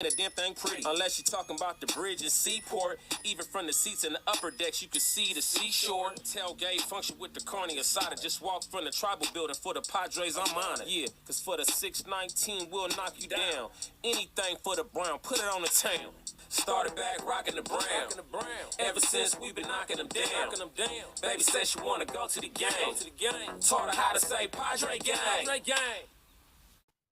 The damn thing pretty, unless you're talking about the bridge and seaport. Even from the seats in the upper decks, you can see the seashore. Tailgate function with the carne asada. Just walk from the tribal building for the Padres, I'm honored. Yeah, cause for the 619, we'll knock you down. Anything for the Brown, put it on the town. Started back rocking the Brown. Ever since we've been knocking them down. Baby said she wanna go to the game. Taught her how to say Padre gang.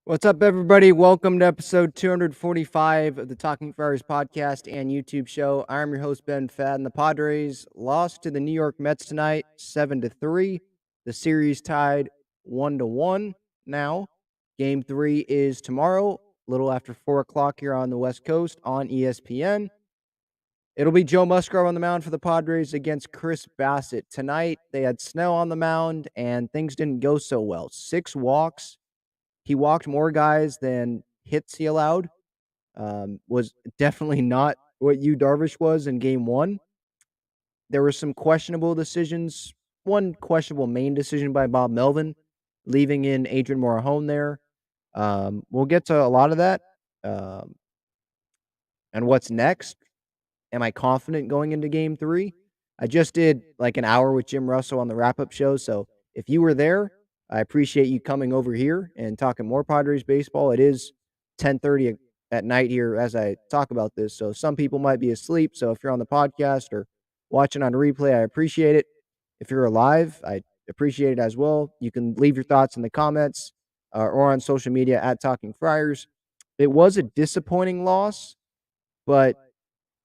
What's up, everybody? Welcome to episode 245 of the Talking Friars podcast and YouTube show. I'm your host, Ben Fadden. The Padres lost to the New York Mets tonight, 7-3. The series tied 1-1 now. Game 3 is tomorrow, a little after 4 o'clock here on the West Coast on ESPN. It'll be Joe Musgrove on the mound for the Padres against Chris Bassett. Tonight, they had Snell on the mound, and things didn't go so well. 6 walks. He walked more guys than hits he allowed. Was definitely not what Yu Darvish was in game 1. There were some questionable decisions. One questionable main decision by Bob Melvin, leaving in Adrian Morejon there. We'll get to a lot of that. And what's next? Am I confident going into game 3? I just did like an hour with Jim Russell on the wrap-up show, so if you were there, I appreciate you coming over here and talking more Padres baseball. It is 10:30 at night here as I talk about this, so some people might be asleep, so if you're on the podcast or watching on replay, I appreciate it. If you're alive, I appreciate it as well. You can leave your thoughts in the comments or on social media at Talking Friars. It was a disappointing loss, but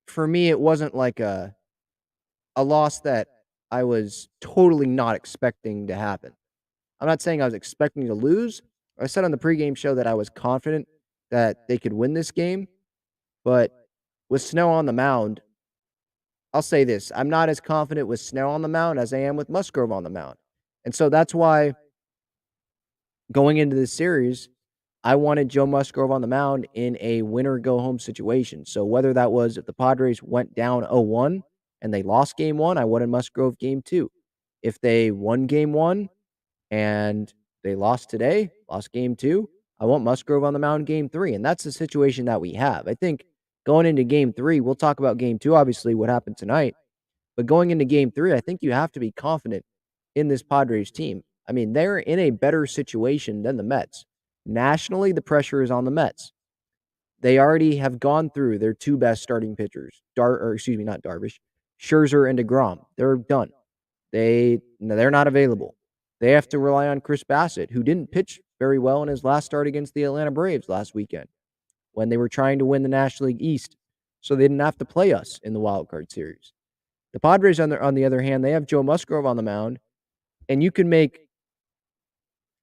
for me, it wasn't like a loss that I was totally not expecting to happen. I'm not saying I was expecting to lose. I said on the pregame show that I was confident that they could win this game, but with Snow on the mound, I'll say this. I'm not as confident with Snow on the mound as I am with Musgrove on the mound. And so that's why going into this series, I wanted Joe Musgrove on the mound in a winner-go-home situation. So whether that was if the Padres went down 0-1 and they lost game 1, I wanted Musgrove game 2. If they won game 1 and they lost today, lost game 2, I want Musgrove on the mound game 3, and that's the situation that we have. I think going into game 3, we'll talk about game 2, obviously, what happened tonight, but going into game 3, I think you have to be confident in this Padres team. I mean, they're in a better situation than the Mets. Nationally, the pressure is on the Mets. They already have gone through their 2 best starting pitchers, not Darvish, Scherzer and DeGrom. They're done. They're not available. They have to rely on Chris Bassett, who didn't pitch very well in his last start against the Atlanta Braves last weekend when they were trying to win the National League East. So they didn't have to play us in the wild card series. The Padres, on the other hand, they have Joe Musgrove on the mound, and you can make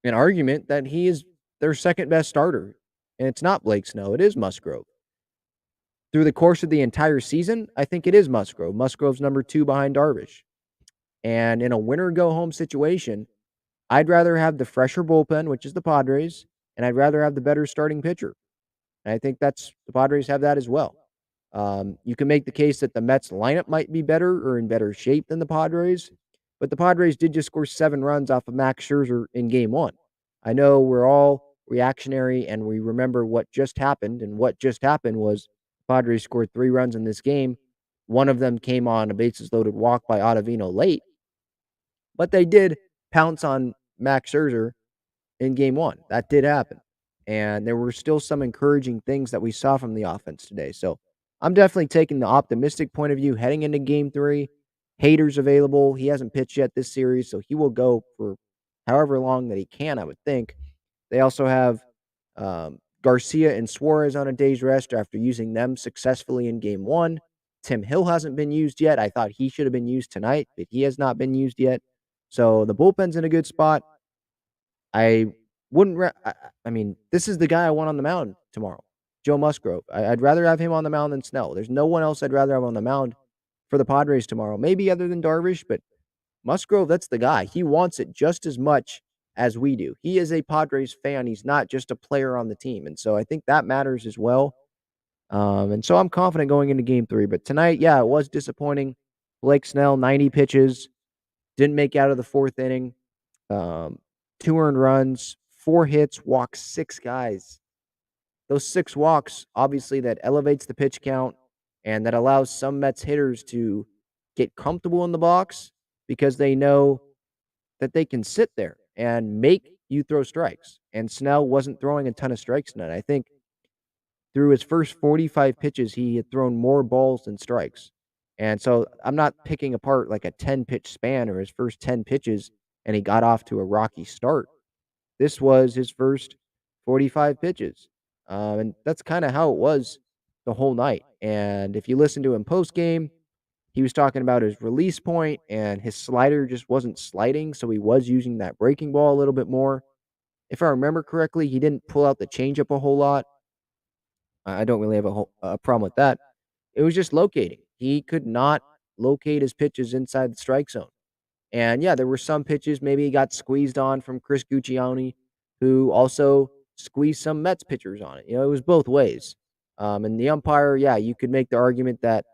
an argument that he is their second best starter. And it's not Blake Snow, it is Musgrove. Through the course of the entire season, I think it is Musgrove. Musgrove's number 2 behind Darvish. And in a winner-go-home situation, I'd rather have the fresher bullpen, which is the Padres, and I'd rather have the better starting pitcher. And I think the Padres have that as well. You can make the case that the Mets lineup might be better or in better shape than the Padres, but the Padres did just score 7 runs off of Max Scherzer in game 1. I know we're all reactionary and we remember what just happened, and what just happened was the Padres scored 3 runs in this game. One of them came on a bases-loaded walk by Ottavino late, but they did pounce on Max Scherzer in game 1. That did happen, and there were still some encouraging things that we saw from the offense today. So I'm definitely taking the optimistic point of view heading into game 3. Hader's available. He hasn't pitched yet this series, so he will go for however long that he can, I would think. They also have Garcia and Suarez on a day's rest after using them successfully in game 1. Tim Hill hasn't been used yet. I thought he should have been used tonight, but he has not been used yet. So the bullpen's in a good spot. I wouldn't. I mean, this is the guy I want on the mound tomorrow, Joe Musgrove. I'd rather have him on the mound than Snell. There's no one else I'd rather have on the mound for the Padres tomorrow. Maybe other than Darvish, but Musgrove, that's the guy. He wants it just as much as we do. He is a Padres fan. He's not just a player on the team, and so I think that matters as well. And so I'm confident going into game 3. But tonight, yeah, it was disappointing. Blake Snell, 90 pitches, didn't make out of the 4th inning. 2 earned runs, 4 hits, walked 6 guys. those 6 walks, obviously, that elevates the pitch count and that allows some Mets hitters to get comfortable in the box because they know that they can sit there and make you throw strikes. And Snell wasn't throwing a ton of strikes tonight. I think through his first 45 pitches, he had thrown more balls than strikes. And so I'm not picking apart like a 10 pitch span or his first 10 pitches and he got off to a rocky start. This was his first 45 pitches. And that's kind of how it was the whole night. And if you listen to him post game, he was talking about his release point and his slider just wasn't sliding. So he was using that breaking ball a little bit more. If I remember correctly, he didn't pull out the changeup a whole lot. I don't really have a problem with that. It was just locating. He could not locate his pitches inside the strike zone. And yeah, there were some pitches maybe he got squeezed on from Chris Guccione, who also squeezed some Mets pitchers on it. It was both ways. And the umpire, yeah, you could make the argument that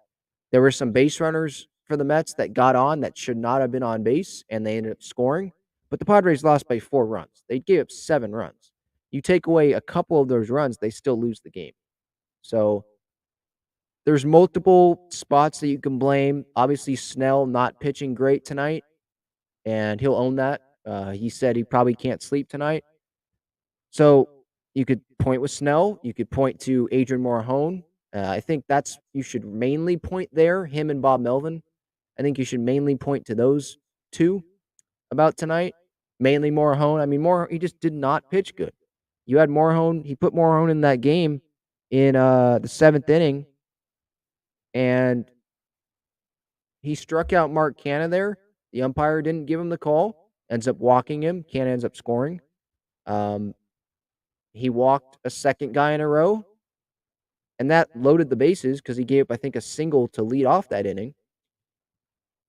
there were some base runners for the Mets that got on that should not have been on base, and they ended up scoring. But the Padres lost by 4 runs. They gave up 7 runs. You take away a couple of those runs, they still lose the game. So there's multiple spots that you can blame. Obviously, Snell not pitching great tonight, and he'll own that. He said he probably can't sleep tonight. So you could point with Snell. You could point to Adrian Morejon. I think you should mainly point there, him and Bob Melvin. I think you should mainly point to those two about tonight. Mainly Morejon. I mean, he just did not pitch good. You had Morejon. He put Morejon in that game in the 7th inning, and he struck out Mark Canha there. The umpire didn't give him the call. Ends up walking him. Canha ends up scoring. He walked a second guy in a row, and that loaded the bases because he gave up, I think, a single to lead off that inning.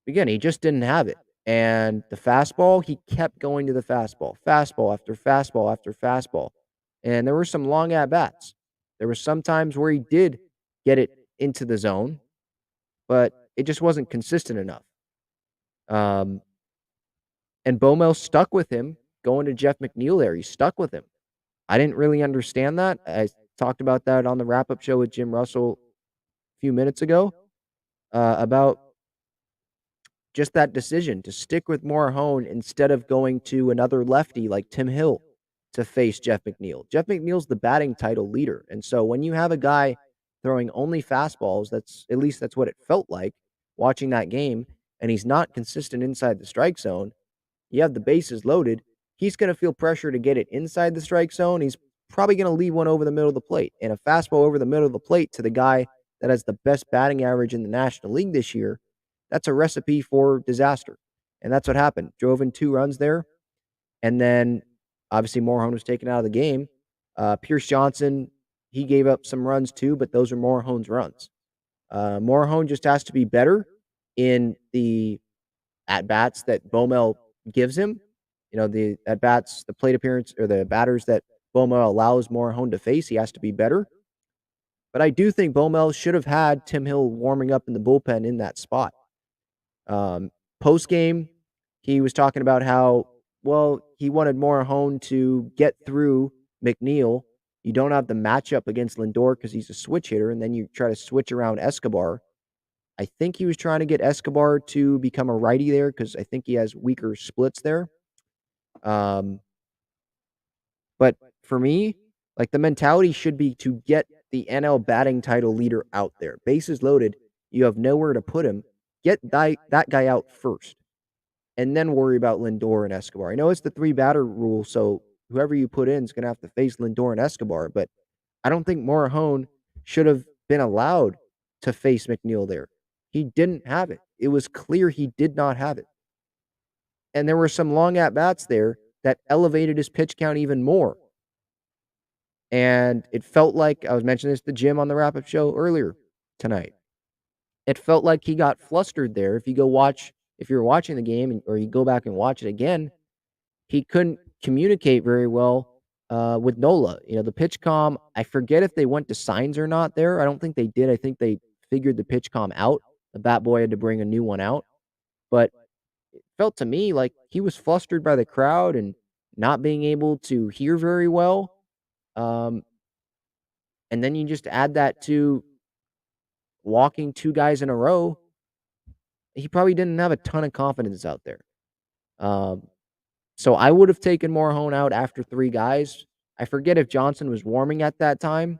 Again, he just didn't have it. And the fastball, he kept going to the fastball. Fastball after fastball after fastball. And there were some long at-bats. There were some times where he did get it into the zone, but it just wasn't consistent enough. And Bomel stuck with him going to Jeff McNeil there. He stuck with him. I didn't really understand that. I talked about that on the wrap-up show with Jim Russell a few minutes ago about just that decision to stick with Morejon instead of going to another lefty like Tim Hill to face Jeff McNeil. Jeff McNeil's the batting title leader. And so when you have a guy throwing only fastballs, that's what it felt like watching that game, and he's not consistent inside the strike zone, you have the bases loaded, he's going to feel pressure to get it inside the strike zone. He's probably going to leave one over the middle of the plate. And a fastball over the middle of the plate to the guy that has the best batting average in the National League this year, that's a recipe for disaster. And that's what happened. Drove in 2 runs there. And then, obviously, Morejon was taken out of the game. Pierce Johnson, he gave up some runs too, but those are Morejon's runs. Morejon just has to be better in the at-bats that Bomel gives him. The at-bats, the plate appearance, or the batters that Bomel allows Morejon to face, he has to be better. But I do think Bomel should have had Tim Hill warming up in the bullpen in that spot. Post-game, he was talking about how, he wanted Morejon to get through McNeil. You don't have the matchup against Lindor because he's a switch hitter, and then you try to switch around Escobar. I think he was trying to get Escobar to become a righty there because I think he has weaker splits there. But for me, like, the mentality should be to get the NL batting title leader out there. Bases loaded, you have nowhere to put him. Get that guy out first, and then worry about Lindor and Escobar. I know it's the 3-batter rule, so whoever you put in is going to have to face Lindor and Escobar, but I don't think Morejon should have been allowed to face McNeil there. He didn't have it. It was clear he did not have it. And there were some long at-bats there that elevated his pitch count even more. And it felt like, I was mentioning this to Jim on the wrap-up show earlier tonight, it felt like he got flustered there. If you're watching the game or you go back and watch it again, he couldn't communicate very well with Nola. The pitch comm, I forget if they went to signs or not there. I don't think they did. I think they figured the pitch comm out. The bat boy had to bring a new one out. But it felt to me like he was flustered by the crowd and not being able to hear very well. And then you just add that to walking 2 guys in a row. He probably didn't have a ton of confidence out there. Um, so I would have taken Morahone out after 3 guys. I forget if Johnson was warming at that time.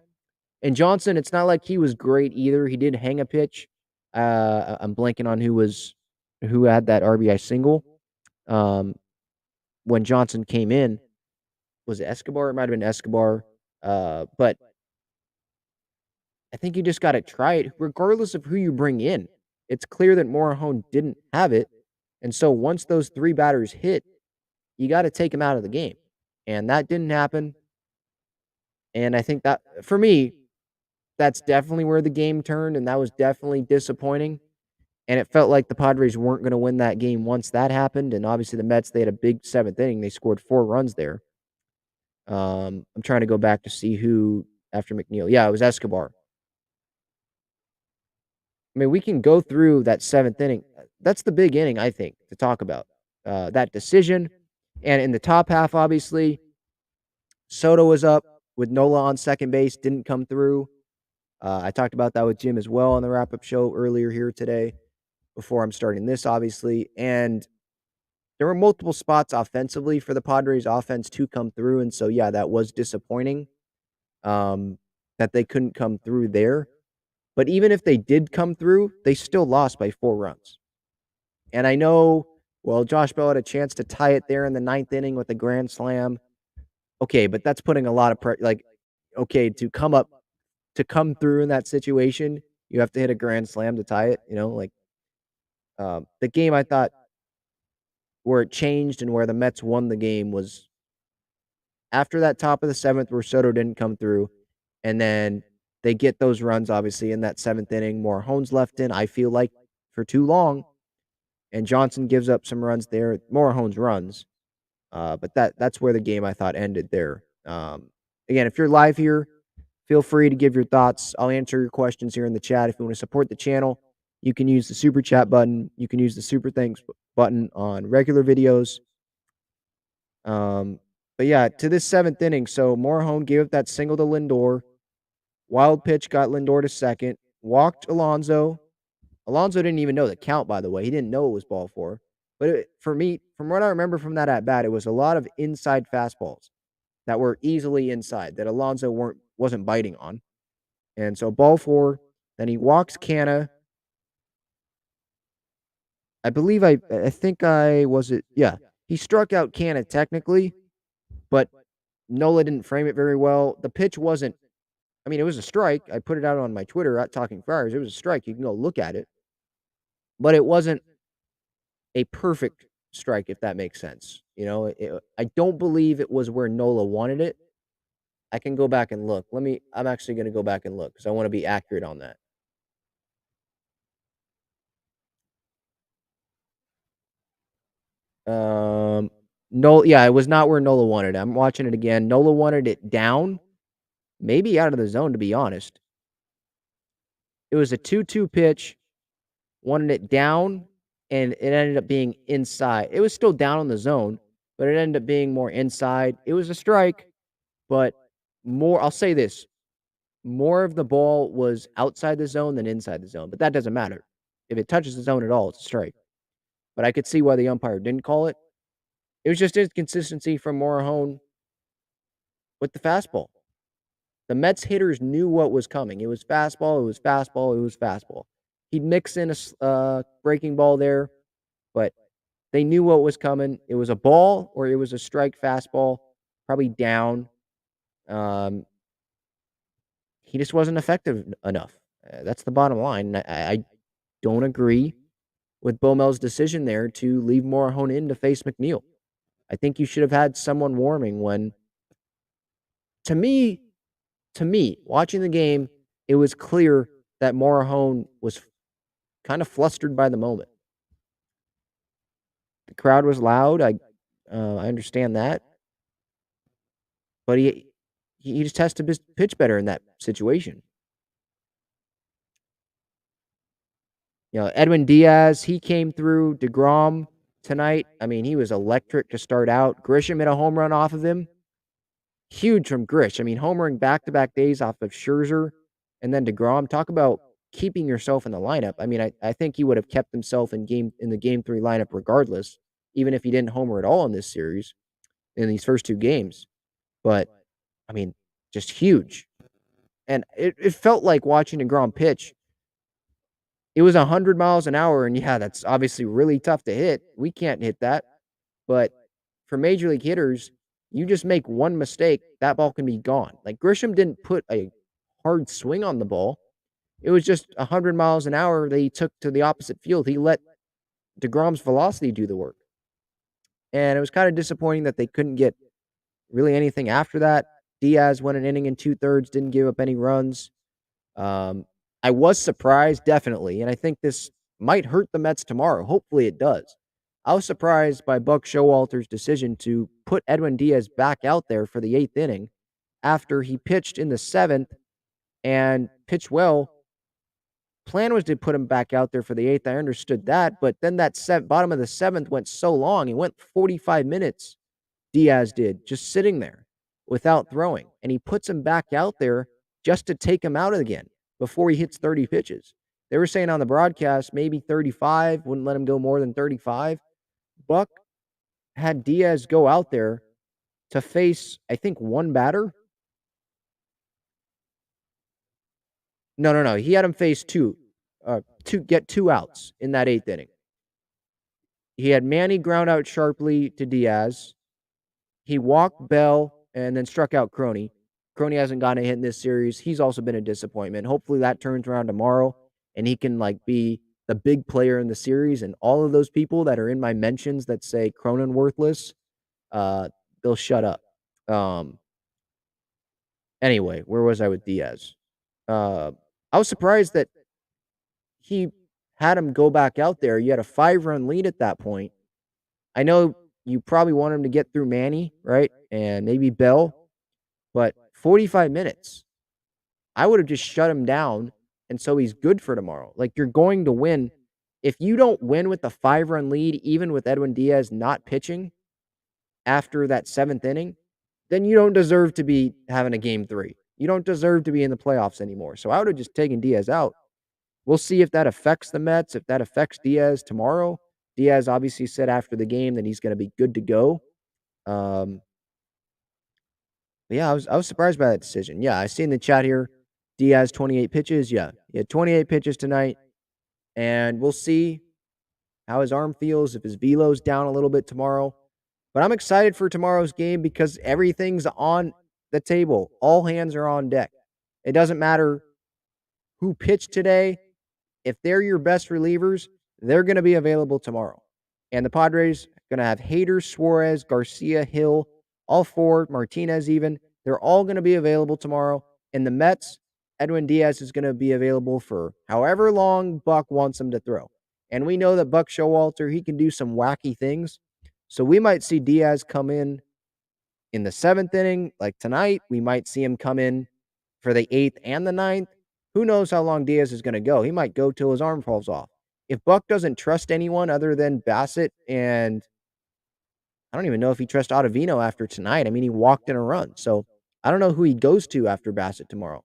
And Johnson, it's not like he was great either. He did hang a pitch. I'm blanking on who had that RBI single. Um, when Johnson came in, was it Escobar? It might have been Escobar. But I think you just got to try it, regardless of who you bring in. It's clear that Morahone didn't have it, and so once those 3 batters hit, you got to take him out of the game, and that didn't happen. And I think that, for me, that's definitely where the game turned, and that was definitely disappointing. And it felt like the Padres weren't going to win that game once that happened. And obviously, the Mets, they had a big 7th inning. They scored 4 runs there. I'm trying to go back to see who after McNeil. Yeah, it was Escobar. I mean, we can go through that 7th inning. That's the big inning, I think, to talk about. That decision. And in the top half, obviously, Soto was up with Nola on second base, didn't come through. I talked about that with Jim as well on the wrap-up show earlier here today before I'm starting this, obviously. And there were multiple spots offensively for the Padres offense to come through. And so, yeah, that was disappointing that they couldn't come through there. But even if they did come through, they still lost by 4 runs. And I know, well, Josh Bell had a chance to tie it there in the 9th inning with a grand slam. Okay, but that's putting a lot of pressure. Like, okay, to come through in that situation, you have to hit a grand slam to tie it. Like the game, I thought, where it changed and where the Mets won the game was after that top of the 7th where Soto didn't come through, and then they get those runs, obviously, in that 7th inning. Morahone's left in, I feel like, for too long, and Johnson gives up some runs there. Morahone's runs, but that's where the game, I thought, ended there. Again, if you're live here, feel free to give your thoughts. I'll answer your questions here in the chat. If you want to support the channel, you can use the super chat button. You can use the super thanks button on regular videos. But yeah, to this 7th inning, so Morahone gave up that single to Lindor. Wild pitch got Lindor to second. Walked Alonso. Alonso didn't even know the count, by the way. He didn't know it was ball 4. But for me, from what I remember from that at-bat, it was a lot of inside fastballs that were easily inside that Alonso wasn't biting on. And so ball 4. Then he walks Canna. I believe I think was it. Yeah, he struck out Canna technically, but Nola didn't frame it very well. The pitch wasn't. I mean, it was a strike. I put it out on my Twitter at Talking Friars. It was a strike. You can go look at it, but it wasn't a perfect strike, if that makes sense. I don't believe it was where Nola wanted it. I can go back and look. I'm actually going to go back and look because I want to be accurate on that. Nola, yeah, it was not where Nola wanted it. I'm watching it again. Nola wanted it down, maybe out of the zone, to be honest. It was a 2-2 pitch, wanted it down, and it ended up being inside. It was still down on the zone, but it ended up being more inside. It was a strike, but I'll say this, more of the ball was outside the zone than inside the zone, but that doesn't matter. If it touches the zone at all, it's a strike. But I could see why the umpire didn't call it. It was just inconsistency from Morahone with the fastball. The Mets hitters knew what was coming. It was fastball, it was fastball, it was fastball. He'd mix in a breaking ball there, but they knew what was coming. It was a ball or it was a strike fastball, probably down. He just wasn't effective enough. That's the bottom line. I don't agree with Bomel's decision there to leave Morahone in to face McNeil. I think you should have had someone warming when, to me, watching the game, it was clear that Morahone was kind of flustered by the moment. The crowd was loud. I understand that, but he just has to pitch better in that situation. Edwin Diaz, he came through. DeGrom tonight, I mean, he was electric to start out. Grisham hit a home run off of him. huge from Grish. I mean, homering back-to-back days off of Scherzer and then DeGrom. Talk about keeping yourself in the lineup. I mean, I think he would have kept himself in the game 3 lineup regardless, even if he didn't homer at all in this series, in these first 2 games. But, I mean, just huge. And it felt like watching DeGrom pitch. It was 100 miles an hour, and yeah, that's obviously really tough to hit. We can't hit that. But for major league hitters, you just make one mistake, that ball can be gone. Like Grisham didn't put a hard swing on the ball. It was just 100 miles an hour that he took to the opposite field. He let DeGrom's velocity do the work. And it was kind of disappointing that they couldn't get really anything after that. Diaz went an inning and 2/3, didn't give up any runs. I was surprised, definitely, and I think this might hurt the Mets tomorrow. Hopefully it does. I was surprised by Buck Showalter's decision to put Edwin Diaz back out there for the 8th inning after he pitched in the 7th and pitched well. Plan was to put him back out there for the 8th. I understood that, but then that bottom of the 7th went so long. It went 45 minutes, Diaz did, just sitting there without throwing. And he puts him back out there just to take him out again before he hits 30 pitches. They were saying on the broadcast maybe 35, wouldn't let him go more than 35. Buck had Diaz go out there to face, I think, one batter. No. He had him face two, to get 2 outs in that 8th inning. He had Manny ground out sharply to Diaz. He walked Bell and then struck out Crony. Crony hasn't gotten a hit in this series. He's also been a disappointment. Hopefully that turns around tomorrow and he can be the big player in the series. And all of those people that are in my mentions that say Cronin worthless, they'll shut up. Anyway, where was I with Diaz? I was surprised that he had him go back out there. You had a 5-run lead at that point. I know you probably want him to get through Manny, right? And maybe Bell, but 45 minutes. I would have just shut him down, and so he's good for tomorrow. Like, you're going to win. If you don't win with the 5-run lead, even with Edwin Diaz not pitching after that 7th inning, then you don't deserve to be having a game 3. You don't deserve to be in the playoffs anymore. So I would have just taken Diaz out. We'll see if that affects the Mets, if that affects Diaz tomorrow. Diaz obviously said after the game that he's going to be good to go. Yeah, I was surprised by that decision. Yeah, I see in the chat here, Diaz 28 pitches. Yeah, he had 28 pitches tonight, and we'll see how his arm feels, if his velo's down a little bit tomorrow. But I'm excited for tomorrow's game because everything's on the table. All hands are on deck. It doesn't matter who pitched today. If they're your best relievers, they're going to be available tomorrow. And the Padres are going to have Hader, Suarez, Garcia, Hill, all 4, Martinez even. They're all going to be available tomorrow. And the Mets, Edwin Diaz is going to be available for however long Buck wants him to throw. And we know that Buck Showalter, he can do some wacky things. So we might see Diaz come in the 7th inning, like tonight. We might see him come in for the 8th and the 9th. Who knows how long Diaz is going to go? He might go till his arm falls off. If Buck doesn't trust anyone other than Bassett, and I don't even know if he trusts Ottavino after tonight. I mean, he walked in a run. So I don't know who he goes to after Bassett tomorrow.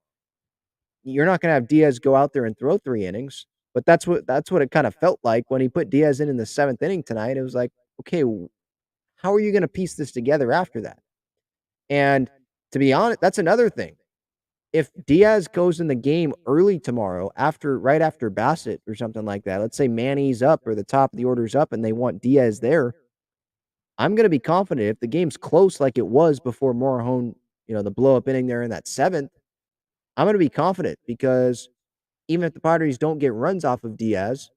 You're not going to have Diaz go out there and throw 3 innings, but that's what it kind of felt like when he put Diaz in the 7th inning tonight. It was like, okay, how are you going to piece this together after that? And to be honest, that's another thing. If Diaz goes in the game early tomorrow, right after Bassett or something like that, let's say Manny's up or the top of the order's up and they want Diaz there, I'm going to be confident if the game's close like it was before Morejon, the blow-up inning there in that 7th, I'm going to be confident because even if the Padres don't get runs off of Diaz,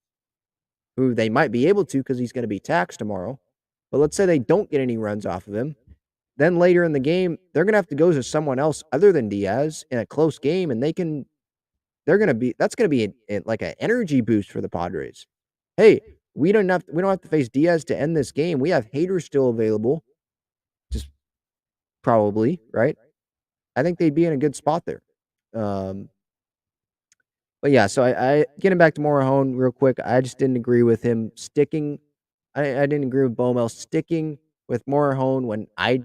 who they might be able to because he's going to be taxed tomorrow, but let's say they don't get any runs off of him, then later in the game, they're going to have to go to someone else other than Diaz in a close game, and that's going to be like an energy boost for the Padres. Hey, we don't have to face Diaz to end this game. We have Hader still available. Just probably, right? I think they'd be in a good spot there. But yeah, so I getting back to Morejon real quick, I just didn't agree with him sticking. I didn't agree with Baumel sticking with Morejon when I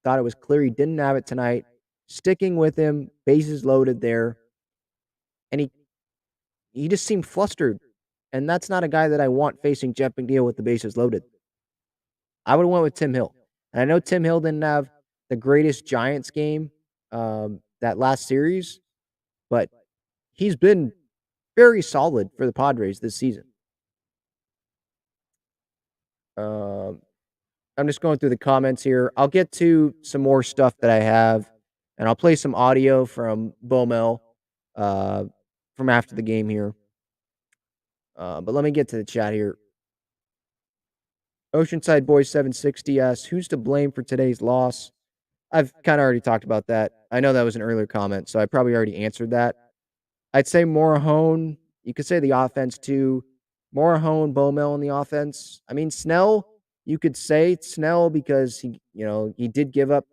thought it was clear he didn't have it tonight. Sticking with him, bases loaded there, and he just seemed flustered, and that's not a guy that I want facing Jeff McNeil with the bases loaded. I would have went with Tim Hill, and I know Tim Hill didn't have the greatest Giants game that last series, but he's been very solid for the Padres this season. I'm just going through the comments here. I'll get to some more stuff that I have, and I'll play some audio from Bomel from after the game here. But let me get to the chat here. Oceanside Boys 760 asks, who's to blame for today's loss? I've kind of already talked about that. I know that was an earlier comment, so I probably already answered that. I'd say Morahone. You could say the offense too. Morahone, Bomel in the offense. I mean, Snell, you could say Snell because he did give up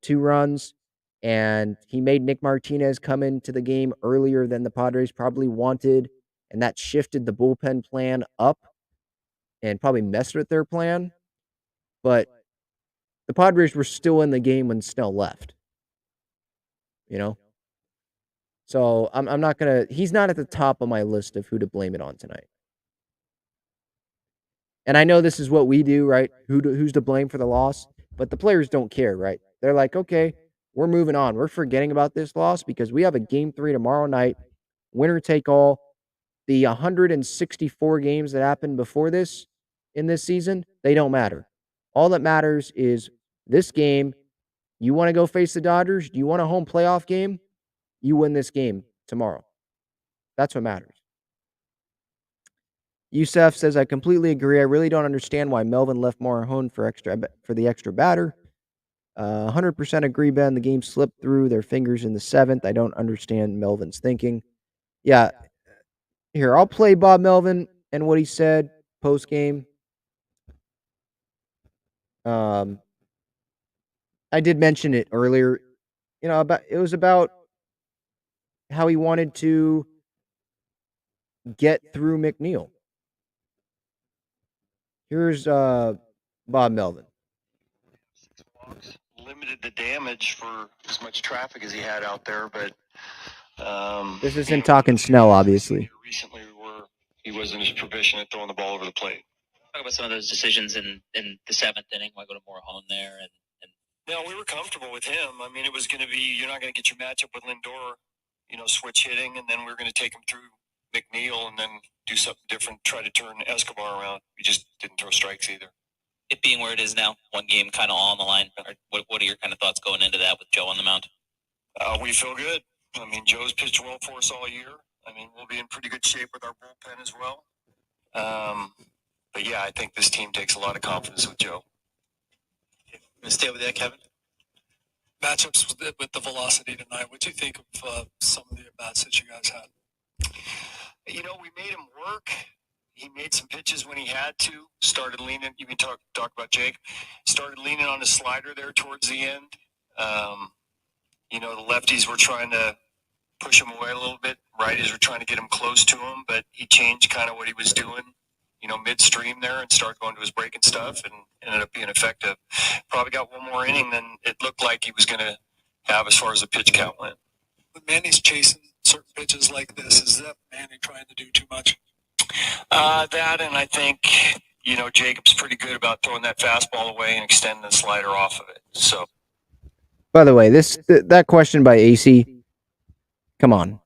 2 runs, and he made Nick Martinez come into the game earlier than the Padres probably wanted, and that shifted the bullpen plan up and probably messed with their plan. But the Padres were still in the game when Snell left. So I'm not gonna. He's not at the top of my list of who to blame it on tonight. And I know this is what we do, right? Who's to blame for the loss? But the players don't care, right? They're like, okay, we're moving on. We're forgetting about this loss because we have a game 3 tomorrow night, winner take all. The 164 games that happened before this in this season, they don't matter. All that matters is this game. You want to go face the Dodgers? Do you want a home playoff game? You win this game tomorrow. That's what matters. Youssef says, I completely agree. I really don't understand why Melvin left Morahone for the extra batter. 100% agree, Ben. The game slipped through their fingers in the 7th. I don't understand Melvin's thinking. Yeah. Here, I'll play Bob Melvin and what he said post-game. I did mention it earlier. It was about how he wanted to get through McNeil. Here's Bob Melvin. 6 walks limited the damage for as much traffic as he had out there, but this isn't talking Snell, obviously. Recently, he wasn't as proficient at throwing the ball over the plate. Talk about some of those decisions in the 7th inning. Why go to Morahone there? And no, we were comfortable with him. I mean, it was going to be you're not going to get your matchup with Lindor, switch hitting, and then we're going to take him through McNeil and then do something different, try to turn Escobar around. We just didn't throw strikes either. It being where it is now, one game kind of all on the line. What are your kind of thoughts going into that with Joe on the mound? We feel good. I mean, Joe's pitched well for us all year. I mean, we'll be in pretty good shape with our bullpen as well. But yeah, I think this team takes a lot of confidence with Joe. I'm going to stay with that, Kevin. Matchups with the velocity tonight. What do you think of some of the at-bats that you guys had? We made him work. He made some pitches when he had to. Started leaning. You can talk about Jake. Started leaning on his slider there towards the end. The lefties were trying to push him away a little bit. Righties were trying to get him close to him, but he changed kind of what he was doing, midstream there and started going to his breaking stuff and ended up being effective. Probably got one more inning than it looked like he was going to have as far as the pitch count went. When Manny's chasing certain pitches like this, is that Manny trying to do too much? That, and I think, Jacob's pretty good about throwing that fastball away and extending the slider off of it. So, by the way, that question by AC, come on.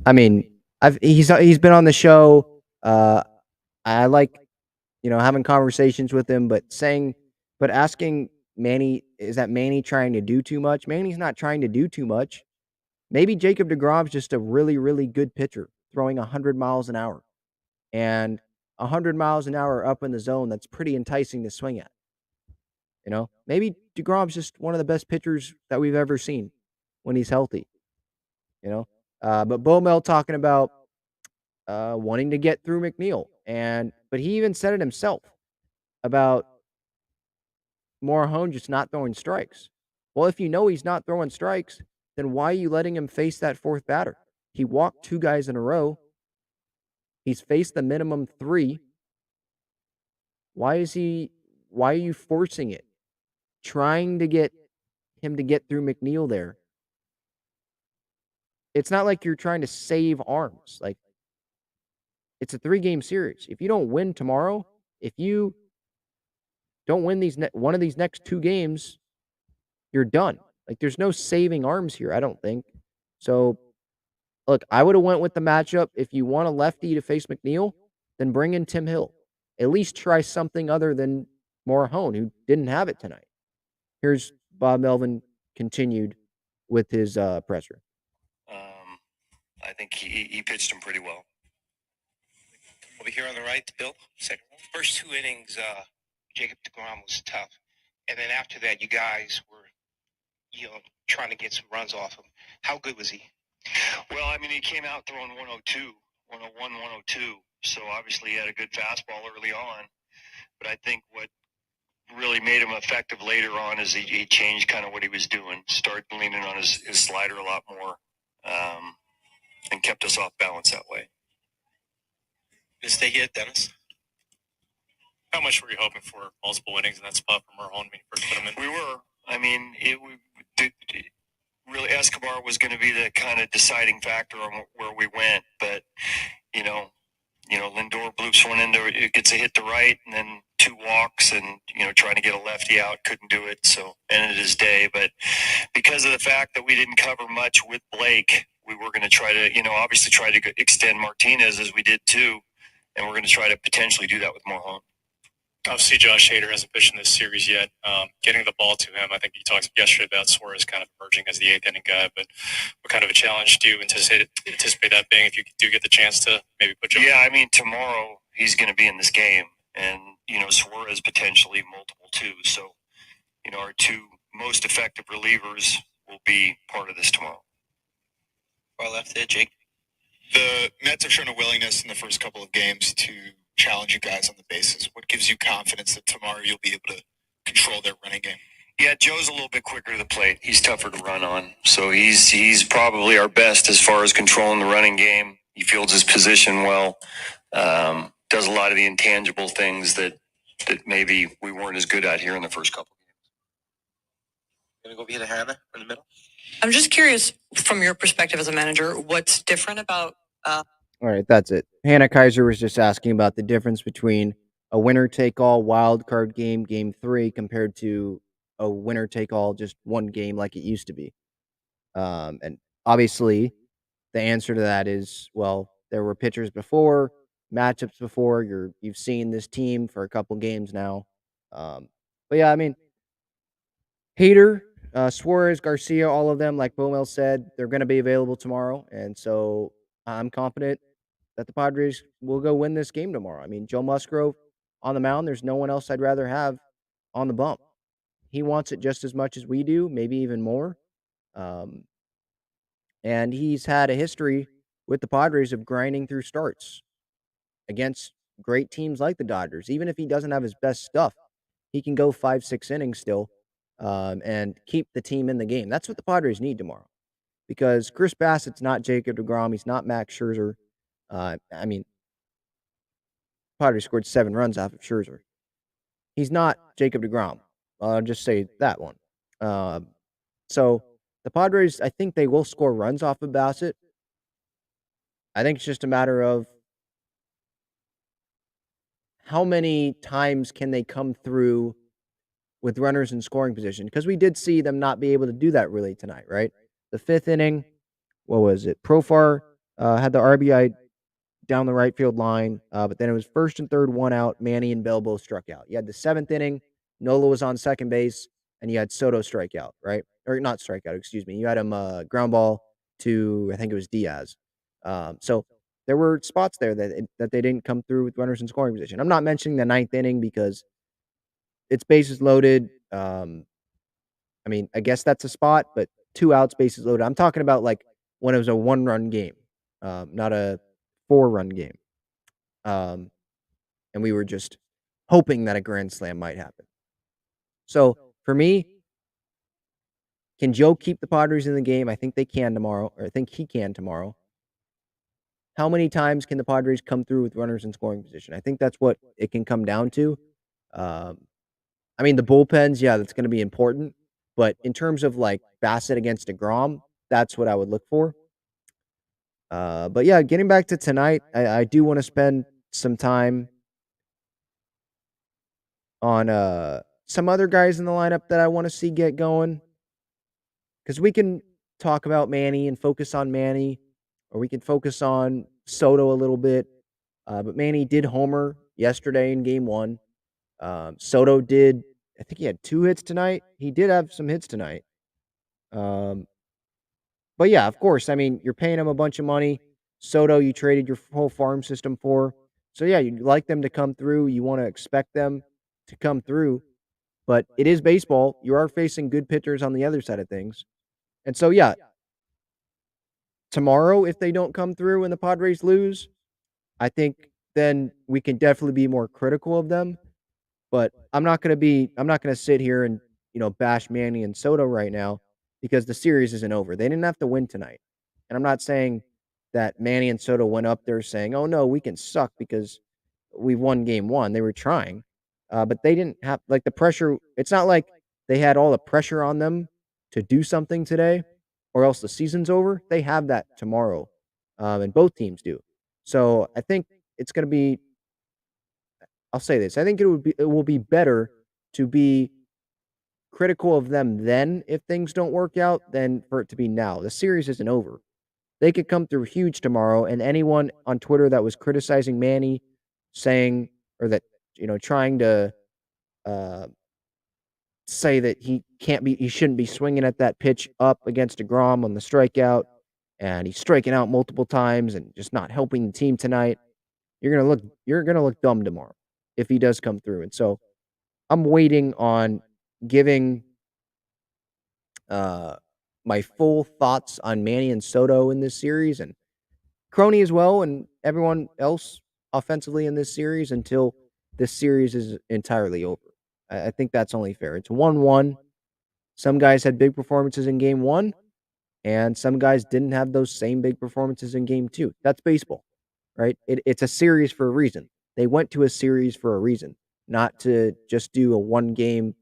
I mean, he's been on the show. I like, having conversations with him, but asking Manny, is that Manny trying to do too much? Manny's not trying to do too much. Maybe Jacob deGrom's just a really, really good pitcher, throwing 100 miles an hour. And 100 miles an hour up in the zone, that's pretty enticing to swing at. Maybe deGrom's just one of the best pitchers that we've ever seen when he's healthy. But Bomel talking about wanting to get through McNeil. But he even said it himself about Morahone just not throwing strikes. Well, if he's not throwing strikes, then why are you letting him face that 4th batter? He walked 2 guys in a row. He's faced the minimum 3. Why are you forcing it? trying to get him to get through McNeil there. It's not like you're trying to save arms. Like, it's a 3-game series. If you don't win tomorrow, if you don't win one of these next 2 games, you're done. Like, there's no saving arms here, I don't think. So, look, I would have went with the matchup. If you want a lefty to face McNeil, then bring in Tim Hill. At least try something other than Morahone, who didn't have it tonight. Here's Bob Melvin continued with his presser. I think he pitched him pretty well. Over here on the right, Bill, second row. First 2 innings, Jacob deGrom was tough. And then after that, you guys were, trying to get some runs off him. How good was he? Well, I mean, he came out throwing 102, 101, 102. So obviously he had a good fastball early on. But I think what really made him effective later on is he changed kind of what he was doing, started leaning on his slider a lot more, and kept us off balance that way. Gonna stay here, Dennis? How much were you hoping for multiple innings in that spot for Morahone when you first put him in? We were. I mean, really Escobar was going to be the kind of deciding factor on where we went. But, Lindor bloops one into it, gets a hit to right, and then 2 walks, and, trying to get a lefty out, couldn't do it. So ended his day. But because of the fact that we didn't cover much with Blake, we were going to try to, obviously try to extend Martinez as we did too. And we're going to try to potentially do that with Morahone. Obviously, Josh Hader hasn't pitched in this series yet. Getting the ball to him, I think you talked yesterday about Suarez kind of emerging as the 8th inning guy. But what kind of a challenge do you anticipate that being if you do get the chance to maybe put Joe? Yeah, I mean, tomorrow he's going to be in this game. And, Suarez potentially multiple too. So, our 2 most effective relievers will be part of this tomorrow. Far left there, Jake. The Mets have shown a willingness in the first couple of games to challenge you guys on the bases. What gives you confidence that tomorrow you'll be able to control their running game? Yeah, Joe's a little bit quicker to the plate. He's tougher to run on. So he's probably our best as far as controlling the running game. He fields his position well. Does a lot of the intangible things that maybe we weren't as good at here in the first couple of games. Gonna go over here to Hannah in the middle. I'm just curious, from your perspective as a manager, what's different about... All right, that's it. Hannah Kaiser was just asking about the difference between a winner-take-all wild card game, Game 3, compared to a winner-take-all just one game like it used to be. And obviously, the answer to that is, well, there were pitchers before, matchups before. You've seen this team for a couple games now. But yeah, I mean, Hader, Suarez, Garcia, all of them, like Bomel said, they're going to be available tomorrow. And so I'm confident that the Padres will go win this game tomorrow. I mean, Joe Musgrove on the mound, there's no one else I'd rather have on the bump. He wants it just as much as we do, maybe even more. And he's had a history with the Padres of grinding through starts against great teams like the Dodgers. Even if he doesn't have his best stuff, he can go 5-6 innings still and keep the team in the game. That's what the Padres need tomorrow, because Chris Bassett's not Jacob deGrom. He's not Max Scherzer. I mean, Padres scored 7 runs off of Scherzer. He's not Jacob deGrom. I'll just say that one. So the Padres, I think they will score runs off of Bassett. I think it's just a matter of how many times can they come through with runners in scoring position, because we did see them not be able to do that really tonight, right? The 5th inning, what was it? Profar had the RBI down the right field line, but then it was 1st and 3rd, 1 out. Manny and Bell both struck out. You had the 7th inning, Nola was on second base, and you had Soto strike out, right? Or not strike out, excuse me. You had him ground ball to, I think it was Diaz. So there were spots there that they didn't come through with runners in scoring position. I'm not mentioning the 9th inning because it's bases loaded. I mean, I guess that's a spot, but 2 outs, bases loaded. I'm talking about like when it was a 1-run game, not a 4-run game. And we were just hoping that a grand slam might happen. So for me, can Joe keep the Padres in the game? I think they can tomorrow, or I think he can tomorrow. How many times can the Padres come through with runners in scoring position? I think that's what it can come down to. I mean, the bullpens, yeah, that's going to be important. But in terms of like Bassett against DeGrom, that's what I would look for. But yeah, getting back to tonight, I do want to spend some time on some other guys in the lineup that I want to see get going. Because we can talk about Manny and focus on Manny, or we can focus on Soto a little bit. But Manny did homer yesterday in game 1. Soto did, I think he had 2 hits tonight. He did have some hits tonight. But yeah, of course, I mean, you're paying him a bunch of money. Soto, you traded your whole farm system for. So yeah, you'd like them to come through. You want to expect them to come through. But it is baseball. You are facing good pitchers on the other side of things. And so yeah, tomorrow, if they don't come through and the Padres lose, I think then we can definitely be more critical of them. But I'm not gonna sit here and, bash Manny and Soto right now because the series isn't over. They didn't have to win tonight. And I'm not saying that Manny and Soto went up there saying, "Oh no, we can suck because we won game 1." They were trying. But they didn't have like the pressure. It's not like they had all the pressure on them to do something today or else the season's over. They have that tomorrow. And both teams do. So I think it's going to be, I'll say this. I think it will be better to be critical of them then if things don't work out than for it to be now. The series isn't over. They could come through huge tomorrow, and anyone on Twitter that was criticizing Manny, saying or that trying to say that he shouldn't be swinging at that pitch up against DeGrom on the strikeout, and he's striking out multiple times and just not helping the team tonight. You're gonna look dumb tomorrow if he does come through. And so I'm waiting on giving my full thoughts on Manny and Soto in this series and Crony as well and everyone else offensively in this series until this series is entirely over. I think that's only fair. It's 1-1. Some guys had big performances in game 1, and some guys didn't have those same big performances in game 2. That's baseball, right? It's a series for a reason. They went to a series for a reason, not to just do a one-game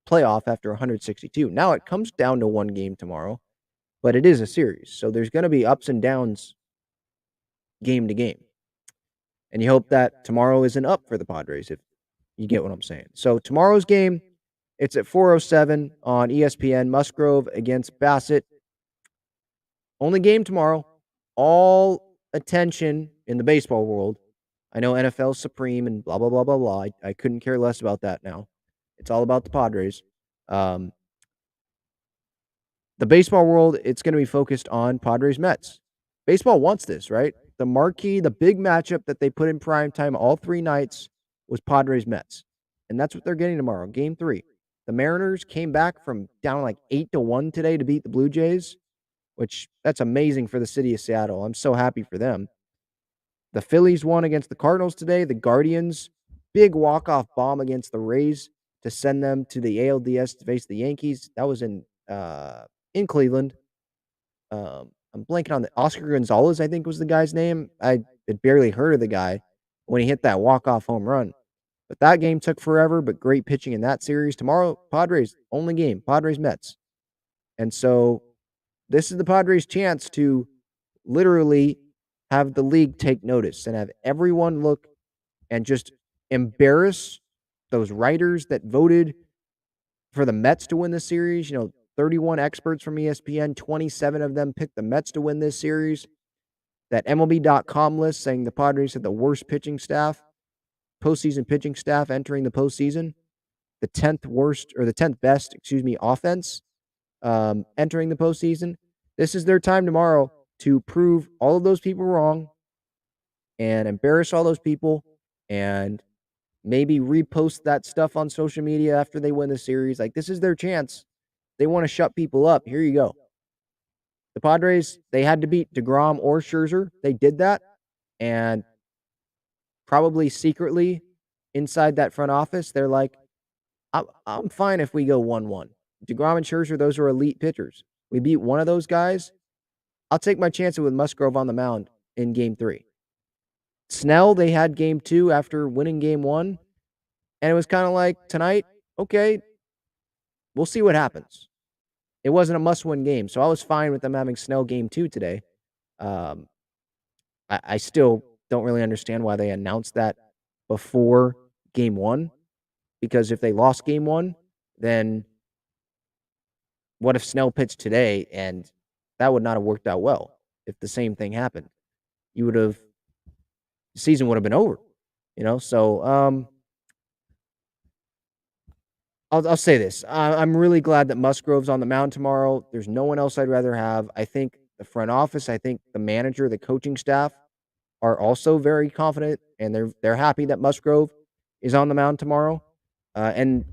playoff after 162. Now it comes down to one game tomorrow, but it is a series. So there's going to be ups and downs game to game. And you hope that tomorrow isn't up for the Padres, if you get what I'm saying. So tomorrow's game, it's at 4:07 on ESPN. Musgrove against Bassett. Only game tomorrow. All attention in the baseball world. I know NFL's supreme and blah, blah, blah, blah, blah. I couldn't care less about that now. It's all about the Padres. The baseball world, it's going to be focused on Padres-Mets. Baseball wants this, right? The marquee, the big matchup that they put in prime time all 3 nights was Padres-Mets. And that's what they're getting tomorrow, game 3. The Mariners came back from down like 8-1 today to beat the Blue Jays, which that's amazing for the city of Seattle. I'm so happy for them. The Phillies won against the Cardinals today. The Guardians, big walk-off bomb against the Rays to send them to the ALDS to face the Yankees. That was in Cleveland. I'm blanking on the Oscar Gonzalez, I think was the guy's name. I had barely heard of the guy when he hit that walk-off home run. But that game took forever, but great pitching in that series. Tomorrow, Padres, only game, Padres-Mets. And so this is the Padres' chance to literally have the league take notice and have everyone look and just embarrass those writers that voted for the Mets to win the series. 31 experts from ESPN, 27 of them picked the Mets to win this series. That MLB.com list saying the Padres had the worst pitching staff, postseason pitching staff entering the postseason, the 10th best, offense entering the postseason. This is their time tomorrow to prove all of those people wrong and embarrass all those people and maybe repost that stuff on social media after they win the series. Like, this is their chance. They want to shut people up. Here you go. The Padres, they had to beat DeGrom or Scherzer. They did that. And probably secretly inside that front office, they're like, I'm fine if we go 1-1. DeGrom and Scherzer, those are elite pitchers. We beat one of those guys. I'll take my chances with Musgrove on the mound in game 3. Snell, they had game 2 after winning game 1. And it was kind of like tonight, okay, we'll see what happens. It wasn't a must-win game, so I was fine with them having Snell game 2 today. I still don't really understand why they announced that before game 1, because if they lost game 1, then what if Snell pitched today and that would not have worked out well if the same thing happened? The season would have been over, So, I'll say this. I'm really glad that Musgrove's on the mound tomorrow. There's no one else I'd rather have. I think the front office, I think the manager, the coaching staff are also very confident, and they're happy that Musgrove is on the mound tomorrow. And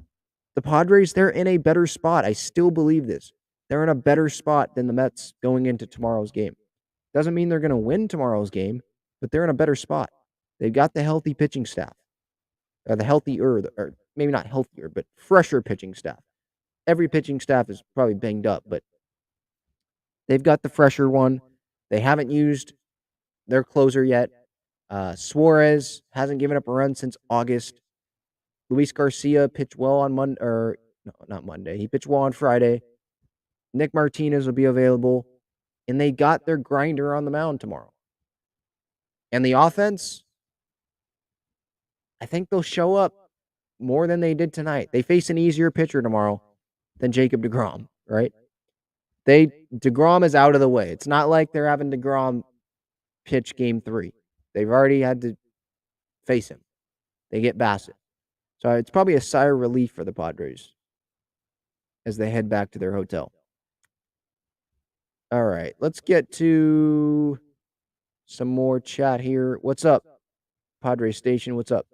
the Padres, they're in a better spot. I still believe this. They're in a better spot than the Mets going into tomorrow's game. Doesn't mean they're going to win tomorrow's game, but they're in a better spot. They've got the healthy pitching staff, the healthier, or maybe not healthier, but fresher pitching staff. Every pitching staff is probably banged up, but they've got the fresher one. They haven't used their closer yet. Suarez hasn't given up a run since August. Luis Garcia pitched well on Monday, or no, not Monday. He pitched well on Friday. Nick Martinez will be available, and they got their grinder on the mound tomorrow. And the offense, I think they'll show up more than they did tonight. They face an easier pitcher tomorrow than Jacob deGrom, right? DeGrom is out of the way. It's not like they're having DeGrom pitch game 3. They've already had to face him. They get Bassett. So it's probably a sigh of relief for the Padres as they head back to their hotel. All right, let's get to some more chat here. What's up, Padres Station? What's up?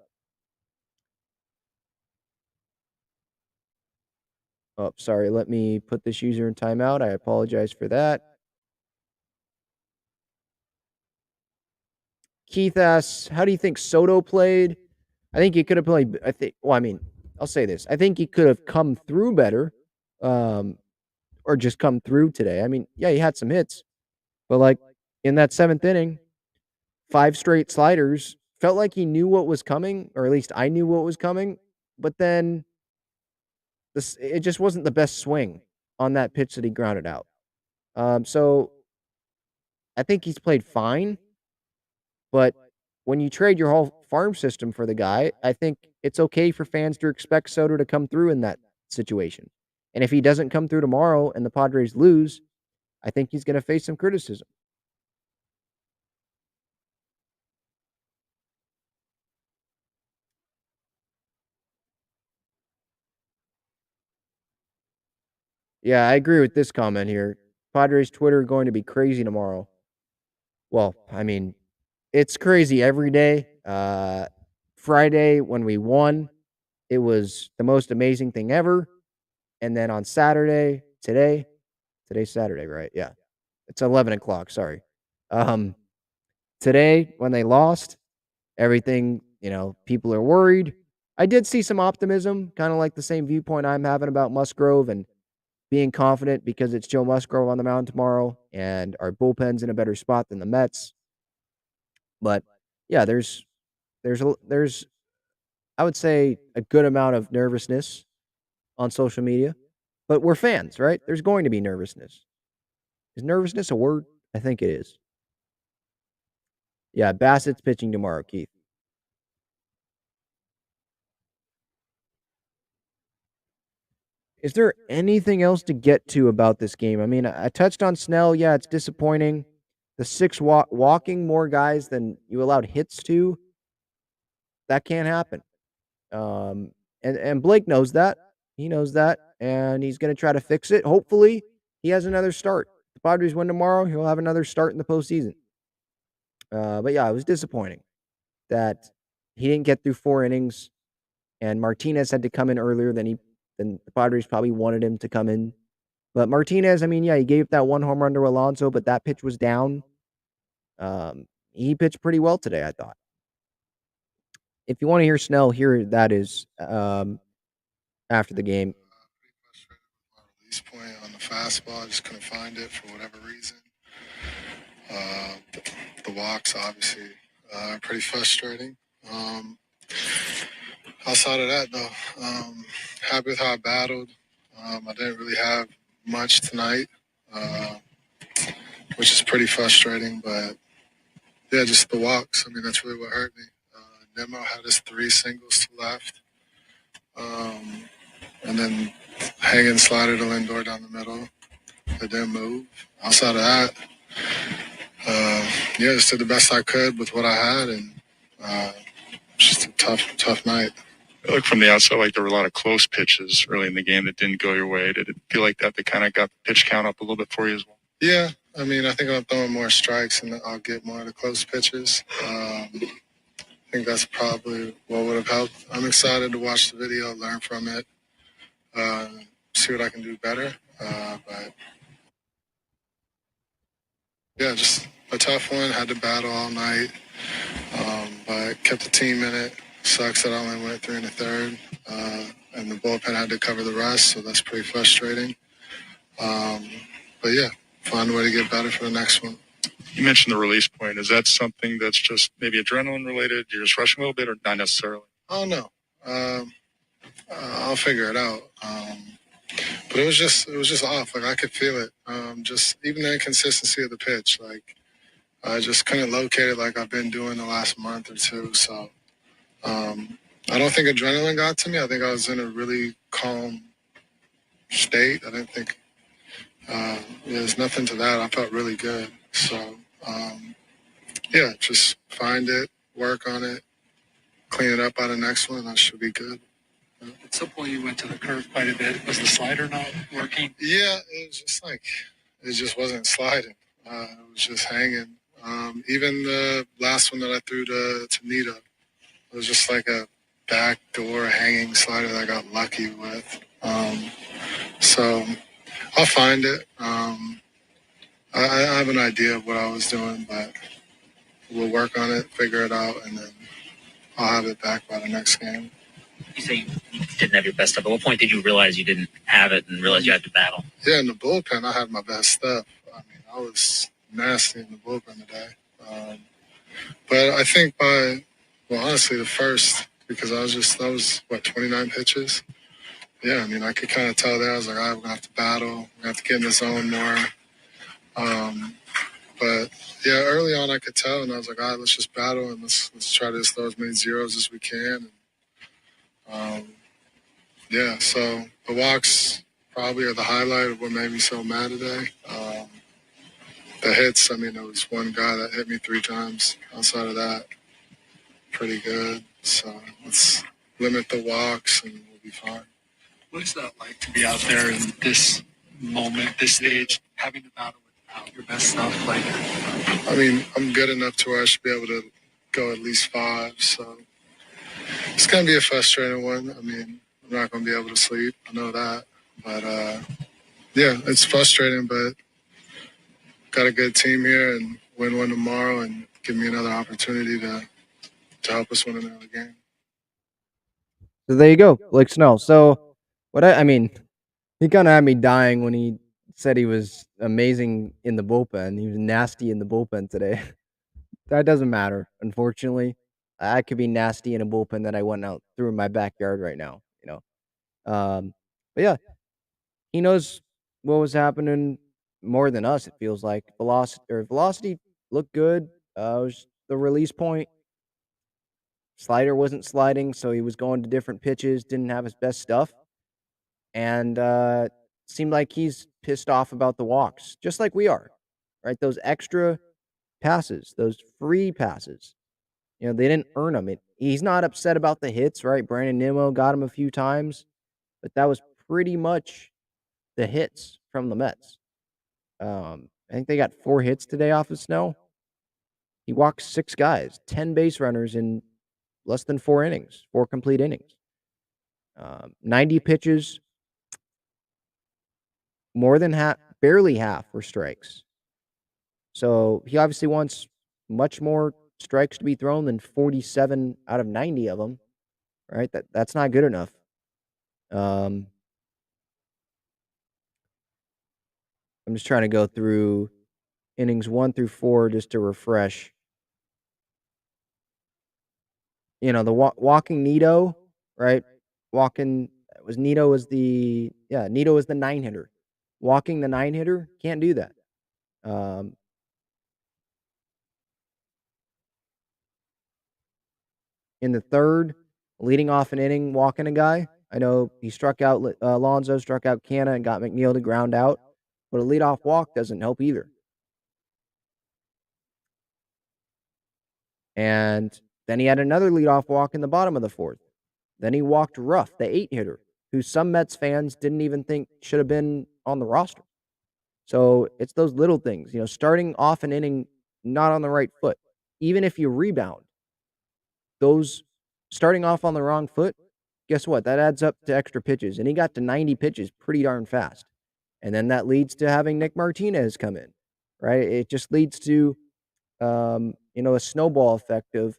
Oh, sorry. Let me put this user in timeout. I apologize for that. Keith asks, how do you think Soto played? I think he could have played. I'll say this. I think he could have come through better, or just come through today. I mean, yeah, he had some hits, but like in that 7th inning, 5 straight sliders, felt like he knew what was coming, or at least I knew what was coming, but then it just wasn't the best swing on that pitch that he grounded out. So I think he's played fine, but when you trade your whole farm system for the guy, I think it's okay for fans to expect Soto to come through in that situation. And if he doesn't come through tomorrow and the Padres lose, I think he's going to face some criticism. Yeah, I agree with this comment here. Padres Twitter going to be crazy tomorrow. Well, I mean, it's crazy every day. Friday when we won, it was the most amazing thing ever. And then on Saturday, today's Saturday, right? Yeah. It's 11 o'clock. Sorry. Today when they lost, everything, people are worried. I did see some optimism, kind of like the same viewpoint I'm having about Musgrove and being confident because it's Joe Musgrove on the mound tomorrow and our bullpen's in a better spot than the Mets. But yeah, there's I would say a good amount of nervousness on social media, but we're fans, right? There's going to be nervousness. Is nervousness a word? I think it is. Yeah, Bassett's pitching tomorrow, Keith. Is there anything else to get to about this game? I mean, I touched on Snell. Yeah, it's disappointing. The 6 walking more guys than you allowed hits to, that can't happen. And Blake knows that. He knows that, and he's going to try to fix it. Hopefully, he has another start. If the Padres win tomorrow, he'll have another start in the postseason. But yeah, it was disappointing that he didn't get through 4 innings, and Martinez had to come in earlier than the Padres probably wanted him to come in. But Martinez, I mean, yeah, he gave up that 1 home run to Alonso, but that pitch was down. He pitched pretty well today, I thought. If you want to hear Snell, here that is after the game. Release point on the fastball, I just couldn't find it for whatever reason. The walks, obviously, are pretty frustrating. Outside of that, though, happy with how I battled. I didn't really have much tonight, which is pretty frustrating. But yeah, just the walks. I mean, that's really what hurt me. Nemo had his 3 singles to left, and then hanging slider to Lindor down the middle. It didn't move. Outside of that, yeah, just did the best I could with what I had, and just a tough night. It looked from the outside like there were a lot of close pitches early in the game that didn't go your way. Did it feel like that kind of got the pitch count up a little bit for you as well? Yeah, I mean, I think I'm throwing more strikes and I'll get more of the close pitches. I think that's probably what would have helped. I'm excited to watch the video, learn from it, see what I can do better. But yeah, just a tough one. Had to battle all night, but kept the team in it. Sucks that I only went 3 1/3, and the bullpen had to cover the rest, so that's pretty frustrating. But yeah, find a way to get better for the next one. You mentioned the release point. Is that something that's just maybe adrenaline related? You're just rushing a little bit, or not necessarily? I don't know. I'll figure it out. But it was just off. Like I could feel it. Just even the inconsistency of the pitch. Like I just couldn't locate it like I've been doing the last month or two. So I don't think adrenaline got to me. I think I was in a really calm state. I didn't think there's nothing to that. I felt really good. So yeah, just find it, work on it, clean it up by the next one. That should be good. At some point, you went to the curve quite a bit. Was the slider not working? Yeah, it was just like it just wasn't sliding. It was just hanging. Even the last one that I threw to Nita, it was just like a backdoor hanging slider that I got lucky with. So I'll find it. I have an idea of what I was doing, but we'll work on it, figure it out, and then I'll have it back by the next game. You say you didn't have your best stuff. At what point did you realize you didn't have it and realize you had to battle? Yeah, in the bullpen, I had my best stuff. I mean, I was nasty in the bullpen today. But I think honestly, the first, because I was, 29 pitches? Yeah, I mean, I could kind of tell there. I was like, all right, we're going to have to battle. We're going to have to get in the zone more. But, yeah, early on I could tell, and I was like, all right, let's just battle, and let's try to just throw as many zeros as we can. And, yeah, so the walks probably are the highlight of what made me so mad today. The hits, I mean, there was one guy that hit me 3 times. Outside of that, pretty good. So let's limit the walks and we'll be fine. What is that like to be out there in this moment, this stage, having to battle without your best stuff? Like, I mean, I'm good enough to where I should be able to go at least 5. So it's going to be a frustrating one. I mean, I'm not going to be able to sleep. I know that. But, yeah, it's frustrating, but got a good team here and win one tomorrow and give me another opportunity to help us win another game. So there you go, Blake Snell. So what I mean, he kind of had me dying when he said he was amazing in the bullpen. He was nasty in the bullpen today. That doesn't matter, unfortunately. I could be nasty in a bullpen that I went out through in my backyard right now, you know. But yeah, he knows what was happening more than us. It feels like velocity looked good. It was the release point. Slider wasn't sliding, so he was going to different pitches. Didn't have his best stuff, and seemed like he's pissed off about the walks, just like we are. Right, those extra passes, those free passes. You know, they didn't earn them. He's not upset about the hits, right? Brandon Nimmo got him a few times, but that was pretty much the hits from the Mets. I think they got 4 hits today off of Snell. He walked 6 guys, 10 base runners in less than 4 innings, 4 complete innings. 90 pitches, more than half, barely half were strikes. So he obviously wants much more strikes to be thrown than 47 out of 90 of them, right? That's not good enough. I'm just trying to go through innings 1 through 4 just to refresh. You know, the walking Nito, right? Walking was Nito was the 9-hitter. Walking the 9-hitter, can't do that. In the third, leading off an inning, walking a guy. I know he struck out Alonso, struck out Canna, and got McNeil to ground out, but a leadoff walk doesn't help either. And then he had another leadoff walk in the bottom of the fourth. Then he walked Ruff, the 8-hitter, who some Mets fans didn't even think should have been on the roster. So it's those little things, starting off an inning not on the right foot. Even if you rebound, those starting off on the wrong foot, guess what? That adds up to extra pitches. And he got to 90 pitches pretty darn fast. And then that leads to having Nick Martinez come in, right? It just leads to, a snowball effect of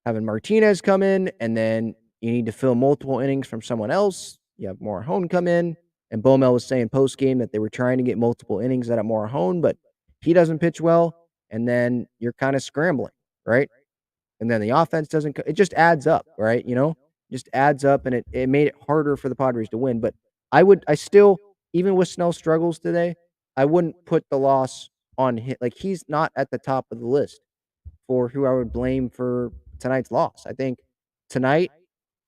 having Martinez come in, and then you need to fill multiple innings from someone else. You have Morejon come in, and Bomel was saying post-game that they were trying to get multiple innings out of Morejon, but he doesn't pitch well, and then you're kind of scrambling, right? And then the offense doesn't – it just adds up, right? Just adds up, and it made it harder for the Padres to win. But I still, even with Snell's struggles today, I wouldn't put the loss on him. Like, he's not at the top of the list for who I would blame for tonight's loss. I think tonight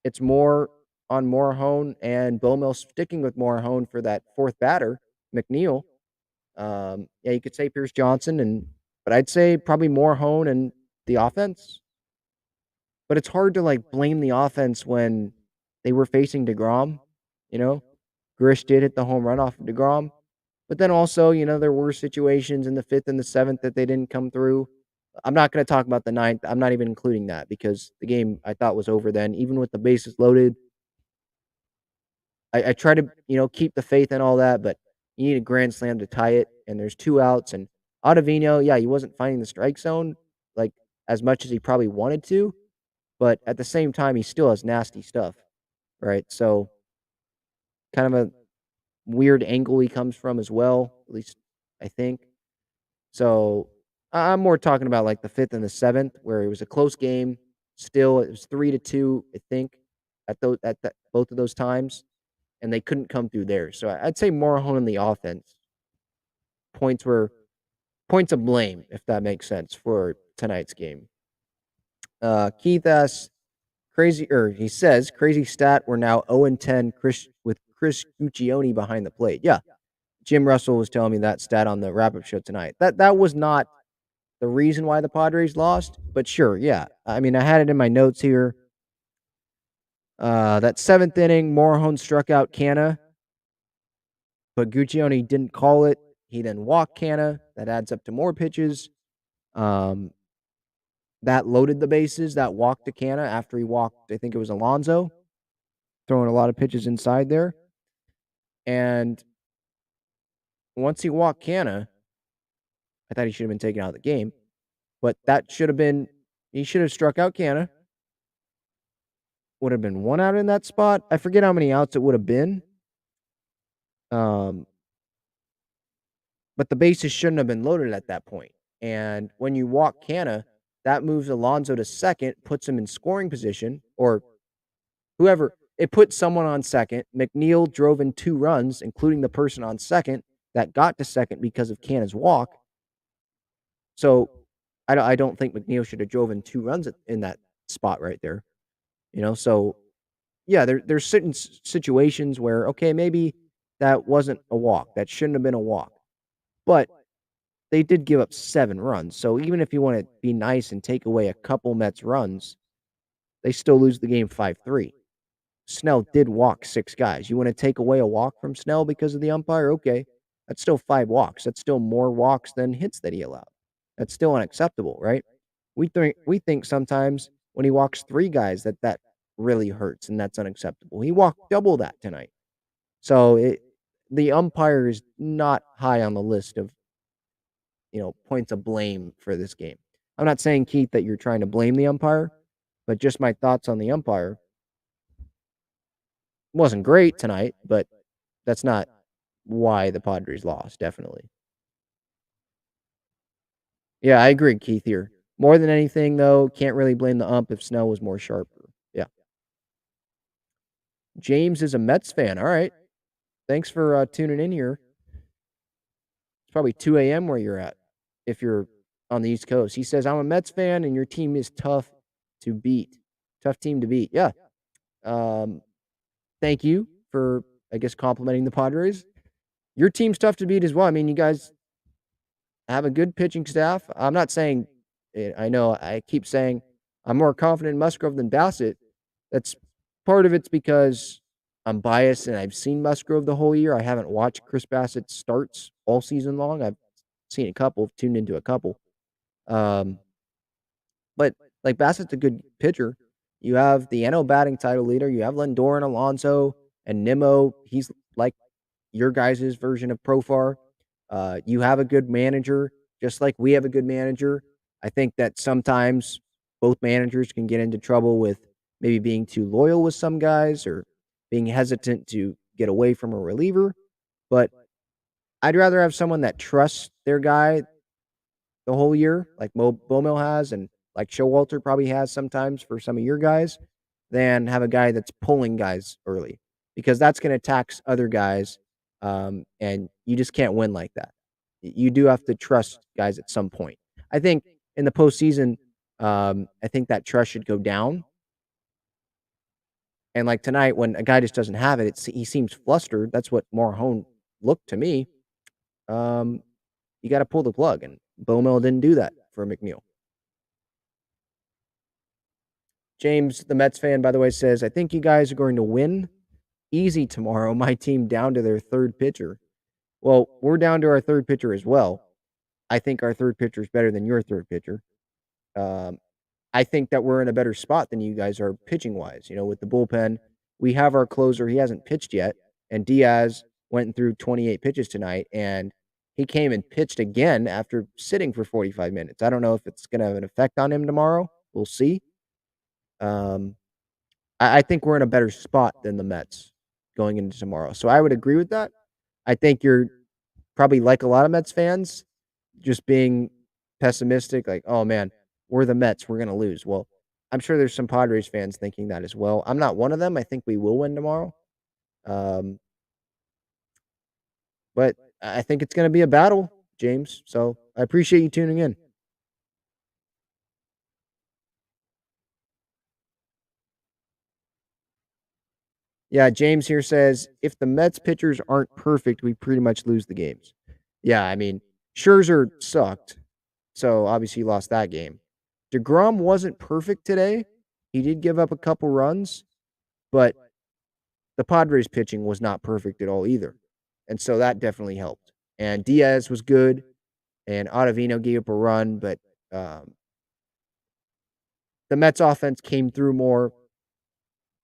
it's more on Morejon and Bomel sticking with Morejon for that fourth batter, McNeil. You could say Pierce Johnson, but I'd say probably Morejon and the offense. But it's hard to blame the offense when they were facing DeGrom. Grish did hit the home run off of DeGrom. But then also, there were situations in the fifth and the seventh that they didn't come through. I'm not going to talk about the ninth. I'm not even including that because the game I thought was over then, even with the bases loaded. I try to, keep the faith in all that, but you need a grand slam to tie it, and there's 2 outs. And Ottavino, he wasn't finding the strike zone as much as he probably wanted to, but at the same time, he still has nasty stuff, right? So kind of a weird angle he comes from as well, at least I think. So I'm more talking about the fifth and the seventh, where it was a close game. Still, it was 3-2, I think, at both of those times, and they couldn't come through there. So I'd say Morejon in the offense. Points of blame, if that makes sense, for tonight's game. Keith asks, he says, crazy stat, we're now 0-10 with Chris Guccione behind the plate. Yeah, Jim Russell was telling me that stat on the wrap-up show tonight. That was not the reason why the Padres lost, but sure, yeah. I mean, I had it in my notes here. That seventh inning, Morejon struck out Canna, but Guccione didn't call it. He then walked Canna. That adds up to more pitches. That loaded the bases. That walked to Canna after he walked, I think it was Alonso, throwing a lot of pitches inside there. And once he walked Canna, I thought he should have been taken out of the game. But he should have struck out Canna. Would have been 1 out in that spot. I forget how many outs it would have been. But the bases shouldn't have been loaded at that point. And when you walk Canna, that moves Alonso to second, puts him in scoring position, or whoever. It put someone on second. McNeil drove in 2 runs, including the person on second that got to second because of Canna's walk. So I don't think McNeil should have drove in 2 runs in that spot right there. So yeah, there's certain situations where, okay, maybe that wasn't a walk. That shouldn't have been a walk. But they did give up 7 runs. So even if you want to be nice and take away a couple Mets runs, they still lose the game 5-3. Snell did walk 6 guys. You want to take away a walk from Snell because of the umpire? Okay. That's still 5 walks. That's still more walks than hits that he allowed. That's still unacceptable, right? We think sometimes when he walks 3 guys that really hurts and that's unacceptable. He walked double that tonight. So the umpire is not high on the list of points of blame for this game. I'm not saying, Keith, that you're trying to blame the umpire, but just my thoughts on the umpire. Wasn't great tonight, but that's not why the Padres lost, definitely. Yeah, I agree, Keith, here. More than anything, though, can't really blame the ump if Snell was more sharper. Yeah. James is a Mets fan. All right. Thanks for tuning in here. It's probably 2 a.m. where you're at if you're on the East Coast. He says, I'm a Mets fan and your team is tough to beat. Tough team to beat. Yeah. Thank you for, I guess, complimenting the Padres. Your team's tough to beat as well. I mean, you guys have a good pitching staff. I'm not saying, I know I keep saying I'm more confident in Musgrove than Bassett. That's part of it's because I'm biased and I've seen Musgrove the whole year. I haven't watched Chris Bassett's starts all season long. I've seen a couple, tuned into a couple. But like Bassett's a good pitcher. You have the NL batting title leader. You have Lindor and Alonso and Nimmo. He's like your guys' version of Profar. You have a good manager, just like we have a good manager. I think that sometimes both managers can get into trouble with maybe being too loyal with some guys or being hesitant to get away from a reliever. But I'd rather have someone that trusts their guy the whole year, like Bomel has, and like Showalter probably has sometimes for some of your guys, than have a guy that's pulling guys early because that's going to tax other guys, and you just can't win like that. You do have to trust guys at some point. I think in the postseason, I think that trust should go down. And like tonight, when a guy just doesn't have it, he seems flustered. That's what Morhone looked to me. You got to pull the plug, and Bomel didn't do that for McNeil. James, the Mets fan, by the way, says, I think you guys are going to win easy tomorrow. My team down to their third pitcher. Well, we're down to our third pitcher as well. I think our third pitcher is better than your third pitcher. I think that we're in a better spot than you guys are pitching-wise. You know, with the bullpen, we have our closer. He hasn't pitched yet, and Diaz went through 28 pitches tonight, and he came and pitched again after sitting for 45 minutes. I don't know if it's going to have an effect on him tomorrow. We'll see. I think we're in a better spot than the Mets going into tomorrow. So I would agree with that. I think you're probably like a lot of Mets fans, just being pessimistic, like, oh man, we're the Mets, we're going to lose. Well, I'm sure there's some Padres fans thinking that as well. I'm not one of them. I think we will win tomorrow. But I think it's going to be a battle, James. So I appreciate you tuning in. Yeah, James here says, if the Mets pitchers aren't perfect, we pretty much lose the games. Yeah, I mean, Scherzer sucked, so obviously he lost that game. DeGrom wasn't perfect today. He did give up a couple runs, but the Padres pitching was not perfect at all either. And so that definitely helped. And Diaz was good, and Ottavino gave up a run, but the Mets offense came through more,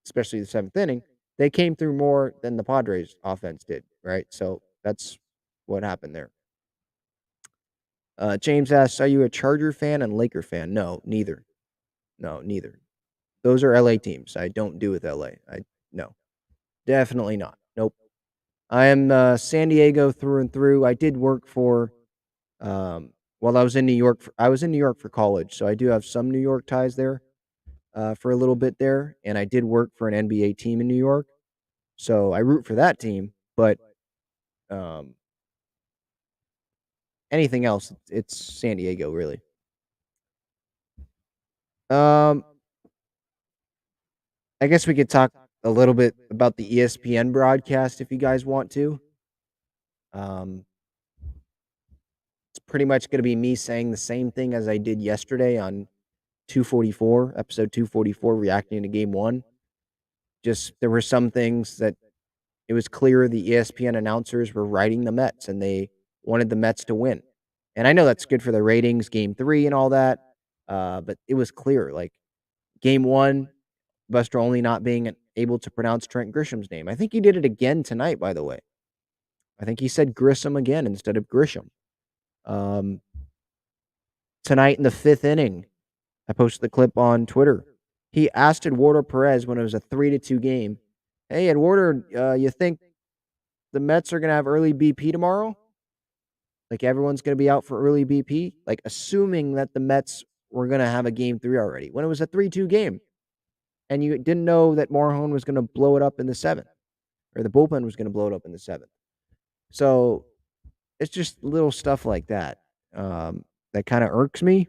especially the seventh inning. They came through more than the Padres offense did, right? So that's what happened there. James asks, are you a Charger fan and Laker fan? No, neither. No, neither. Those are LA teams. I don't do with LA. No, definitely not. Nope. I am San Diego through and through. I did work for, while I was in New York. I was in New York for college, so I do have some New York ties there for a little bit there. And I did work for an NBA team in New York. So I root for that team, but anything else, it's San Diego, really. I guess we could talk a little bit about the ESPN broadcast if you guys want to. It's pretty much going to be me saying the same thing as I did yesterday on 244, episode 244, reacting to game one. Just there were some things that it was clear the ESPN announcers were riding the Mets and they wanted the Mets to win. And I know that's good for the ratings, game three and all that. But it was clear, like game one, Buster Olney not being able to pronounce Trent Grisham's name. I think he did it again tonight, by the way. I think he said Grissom again instead of Grisham. Tonight in the fifth inning, I posted the clip on Twitter. He asked Eduardo Perez when it was a 3-2 game, hey, Eduardo, you think the Mets are going to have early BP tomorrow? Like everyone's going to be out for early BP? Like assuming that the Mets were going to have a game three already when it was a 3-2 game. and you didn't know that Morejon was going to blow it up in the 7th, or the bullpen was going to blow it up in the 7th. So it's just little stuff like that that kind of irks me.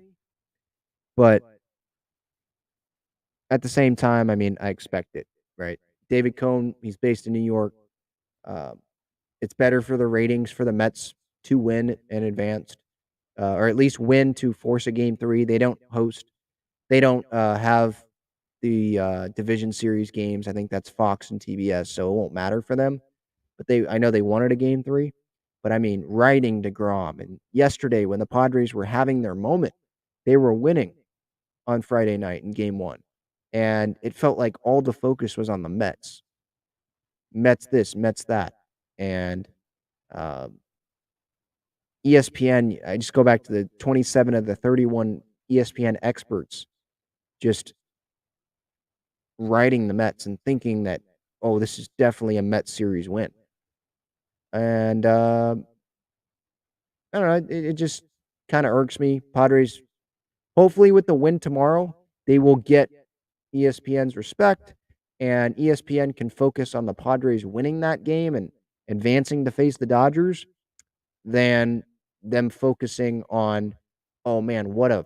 But at the same time, I mean, I expect it, right? David Cone, he's based in New York. It's better for the ratings for the Mets to win and advance, or at least win to force a game 3. They don't host. They don't have the division series games. I think that's Fox and TBS, so it won't matter for them. But I know they wanted a game 3. But I mean, riding DeGrom, and yesterday when the Padres were having their moment, they were winning on Friday night in game 1. And it felt like all the focus was on the Mets. Mets this, Mets that. And ESPN, I just go back to the 27 of the 31 ESPN experts just riding the Mets and thinking that, oh, this is definitely a Mets series win. And I don't know, it just kind of irks me. Padres, hopefully with the win tomorrow, they will get ESPN's respect, and ESPN can focus on the Padres winning that game and advancing to face the Dodgers than them focusing on, oh man, what a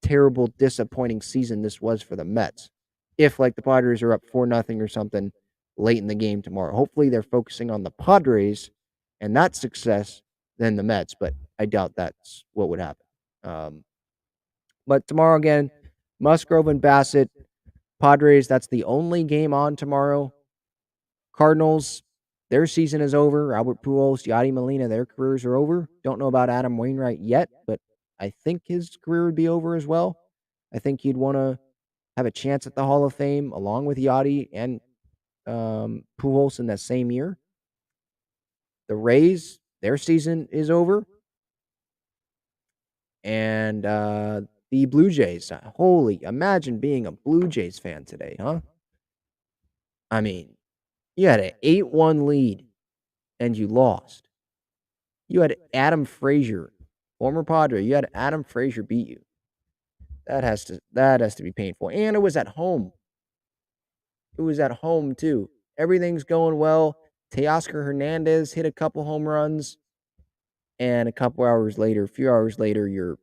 terrible, disappointing season this was for the Mets. If like the Padres are up 4-0 or something late in the game tomorrow, hopefully they're focusing on the Padres and that success than the Mets, but I doubt that's what would happen. But tomorrow again, Musgrove and Bassett, Padres, that's the only game on tomorrow. Cardinals, their season is over. Albert Pujols, Yadi Molina, their careers are over. Don't know about Adam Wainwright yet, but I think his career would be over as well. I think he'd want to have a chance at the Hall of Fame along with Yadi and Pujols in that same year. The Rays, their season is over. And the Blue Jays, imagine being a Blue Jays fan today, huh? I mean, you had an 8-1 lead and you lost. You had Adam Frazier, former Padre. You had Adam Frazier beat you. That has to be painful. And it was at home. It was at home too. Everything's going well. Teoscar Hernandez hit a couple home runs, and a few hours later, your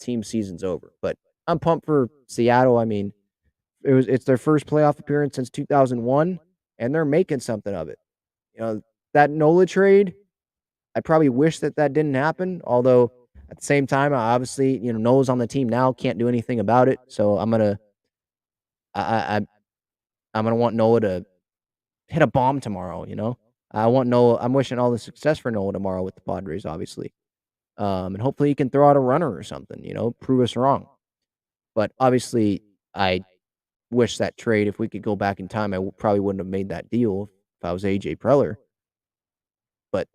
team season's over. But I'm pumped for Seattle. I mean, it's their first playoff appearance since 2001, and they're making something of it. You know, that Nola trade, I probably wish that didn't happen. Although at the same time, obviously, Nola's on the team now, can't do anything about it. So I'm gonna want Nola to hit a bomb tomorrow. I want Nola. I'm wishing all the success for Nola tomorrow with the Padres, obviously, and hopefully he can throw out a runner or something. Prove us wrong. But obviously, I wish that trade. If we could go back in time, I probably wouldn't have made that deal if I was AJ Preller. But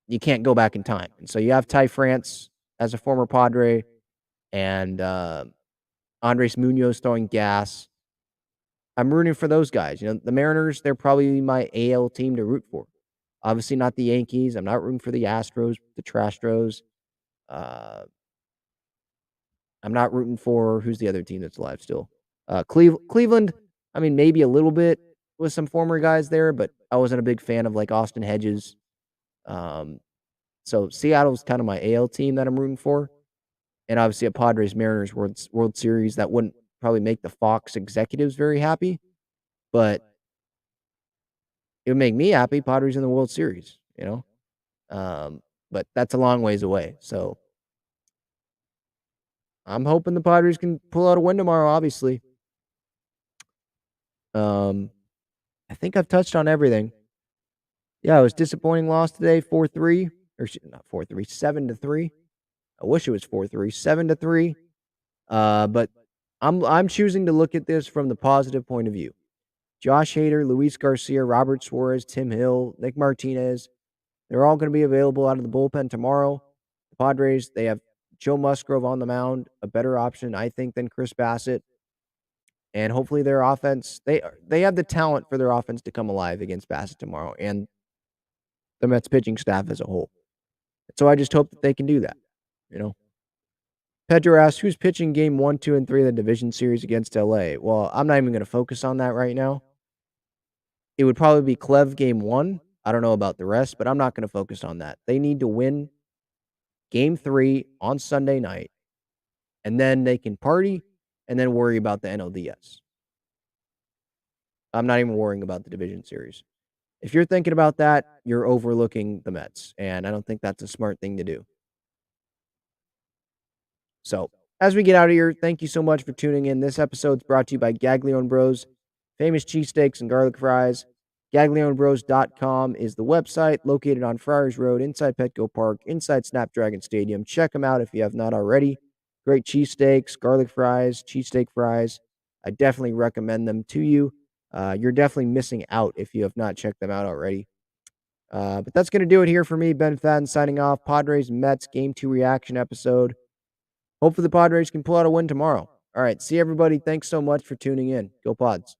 you can't go back in time. And so you have Ty France as a former Padre and Andres Munoz throwing gas. I'm rooting for those guys. The Mariners, they're probably my AL team to root for. Obviously not the Yankees. I'm not rooting for the Astros, the Trastros. I'm not rooting for, who's the other team that's alive still? Cleveland, I mean, maybe a little bit with some former guys there, but I wasn't a big fan of like Austin Hedges. So Seattle's kind of my AL team that I'm rooting for. And obviously a Padres Mariners World Series that wouldn't probably make the Fox executives very happy, but it would make me happy. Padres in the World Series, but that's a long ways away. So I'm hoping the Padres can pull out a win tomorrow, obviously. I think I've touched on everything. Yeah, it was disappointing loss today, 4-3, or not 4-3, 7-3. I wish it was 4-3, 7-3. But I'm choosing to look at this from the positive point of view. Josh Hader, Luis Garcia, Robert Suarez, Tim Hill, Nick Martinez, they're all going to be available out of the bullpen tomorrow. The Padres, they have Joe Musgrove on the mound, a better option, I think, than Chris Bassett. And hopefully their offense, they have the talent for their offense to come alive against Bassett tomorrow and the Mets pitching staff as a whole. So I just hope that they can do that, Pedro asks, who's pitching game 1, 2, and 3 of the division series against LA? Well, I'm not even going to focus on that right now. It would probably be Clev game 1. I don't know about the rest, but I'm not going to focus on that. They need to win game 3 on Sunday night, and then they can party and then worry about the NLDS. I'm not even worrying about the division series. If you're thinking about that, you're overlooking the Mets, and I don't think that's a smart thing to do. So, as we get out of here, thank you so much for tuning in. This episode's brought to you by GAGLIONE Bros, famous cheesesteaks and garlic fries. GaglioneBros.com is the website located on Friars Road inside Petco Park, inside Snapdragon Stadium. Check them out if you have not already. Great cheesesteaks, garlic fries, cheesesteak fries. I definitely recommend them to you. You're definitely missing out if you have not checked them out already. But that's going to do it here for me, Ben Fadden, signing off. Padres Mets Game 2 reaction episode. Hopefully the Padres can pull out a win tomorrow. All right, see everybody. Thanks so much for tuning in. Go Pods.